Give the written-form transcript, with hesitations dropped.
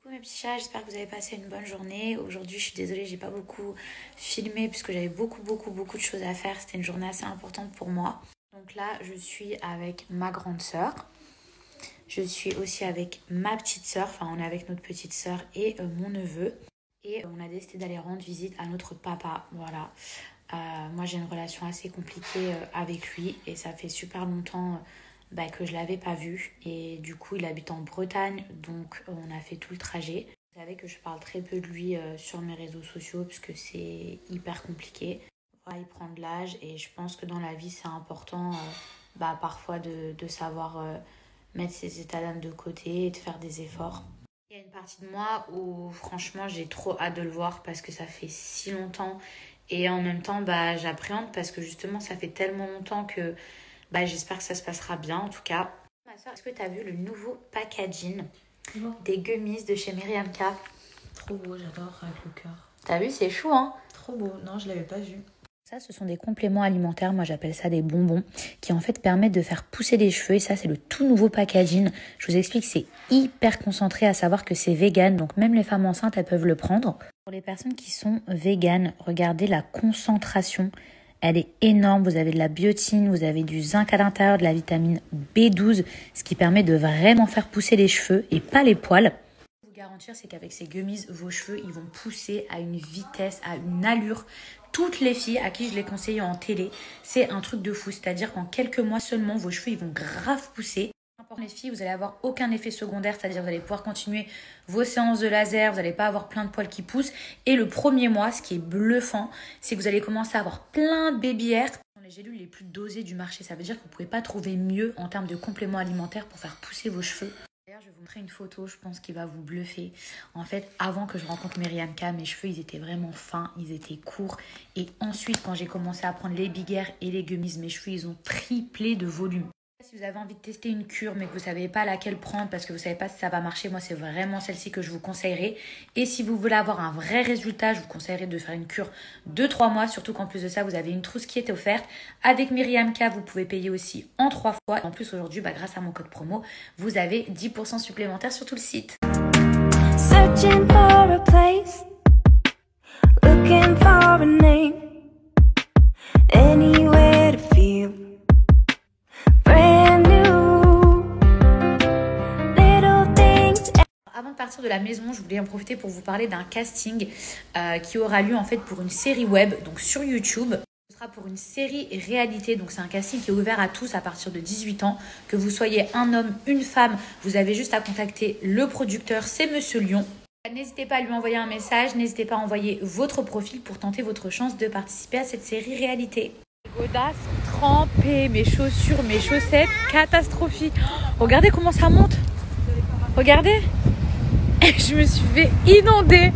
Coucou mes petits chats, j'espère que vous avez passé une bonne journée. Aujourd'hui, je suis désolée, j'ai pas beaucoup filmé puisque j'avais beaucoup de choses à faire. C'était une journée assez importante pour moi. Donc là, je suis avec ma grande sœur. Je suis aussi avec ma petite sœur, enfin on est avec notre petite sœur et mon neveu. Et on a décidé d'aller rendre visite à notre papa, voilà. Moi j'ai une relation assez compliquée avec lui et ça fait super longtemps que je l'avais pas vu. Et du coup il habite en Bretagne, donc on a fait tout le trajet. Vous savez que je parle très peu de lui sur mes réseaux sociaux parce que c'est hyper compliqué. Voilà, il prend de l'âge et je pense que dans la vie c'est important parfois de savoir mettre ses états d'âme de côté et de faire des efforts. Il y a une partie de moi où franchement j'ai trop hâte de le voir parce que ça fait si longtemps et en même temps j'appréhende parce que justement ça fait tellement longtemps que j'espère que ça se passera bien en tout cas. Ma soeur, est-ce que tu as vu le nouveau packaging des gummies de chez Myriam K? Trop beau, j'adore avec le cœur. T'as vu, c'est chou hein? Trop beau, non je l'avais pas vu. Ça, ce sont des compléments alimentaires, moi j'appelle ça des bonbons, qui en fait permettent de faire pousser les cheveux. Et ça, c'est le tout nouveau packaging. Je vous explique, c'est hyper concentré, à savoir que c'est vegan. Donc même les femmes enceintes, elles peuvent le prendre. Pour les personnes qui sont véganes, regardez la concentration. Elle est énorme. Vous avez de la biotine, vous avez du zinc à l'intérieur, de la vitamine B12, ce qui permet de vraiment faire pousser les cheveux et pas les poils. Je peux vous garantir, c'est qu'avec ces gummies, vos cheveux, ils vont pousser à une vitesse, à une allure. Toutes les filles à qui je l'ai conseillé en télé, c'est un truc de fou. C'est-à-dire qu'en quelques mois seulement, vos cheveux ils vont grave pousser. Pour les filles, vous n'allez avoir aucun effet secondaire, c'est-à-dire vous allez pouvoir continuer vos séances de laser, vous n'allez pas avoir plein de poils qui poussent. Et le premier mois, ce qui est bluffant, c'est que vous allez commencer à avoir plein de baby hairs. Ce sont les gélules les plus dosées du marché. Ça veut dire que vous ne pouvez pas trouver mieux en termes de compléments alimentaires pour faire pousser vos cheveux. D'ailleurs, je vais vous montrer une photo, je pense, qui va vous bluffer. En fait, avant que je rencontre Myriam K, mes cheveux, ils étaient vraiment fins, ils étaient courts. Et ensuite, quand j'ai commencé à prendre les big hair et les gummies, mes cheveux, ils ont triplé de volume. Si vous avez envie de tester une cure mais que vous ne savez pas laquelle prendre parce que vous ne savez pas si ça va marcher, moi c'est vraiment celle-ci que je vous conseillerais. Et si vous voulez avoir un vrai résultat, je vous conseillerais de faire une cure de 3 mois, surtout qu'en plus de ça, vous avez une trousse qui est offerte. Avec Myriam K, vous pouvez payer aussi en 3 fois. En plus aujourd'hui, grâce à mon code promo, vous avez 10% supplémentaire sur tout le site. Searching for a place, looking for a name, anywhere to feel brand new, little things. Avant de partir de la maison, je voulais en profiter pour vous parler d'un casting qui aura lieu en fait pour une série web, donc sur YouTube. Ce sera pour une série réalité, donc c'est un casting qui est ouvert à tous à partir de 18 ans. Que vous soyez un homme, une femme, vous avez juste à contacter le producteur, c'est Monsieur Lyon. N'hésitez pas à lui envoyer un message, n'hésitez pas à envoyer votre profil pour tenter votre chance de participer à cette série réalité. Godasses trempées, mes chaussures, mes chaussettes, catastrophique. Regardez comment ça monte. Regardez, je me suis fait inonder.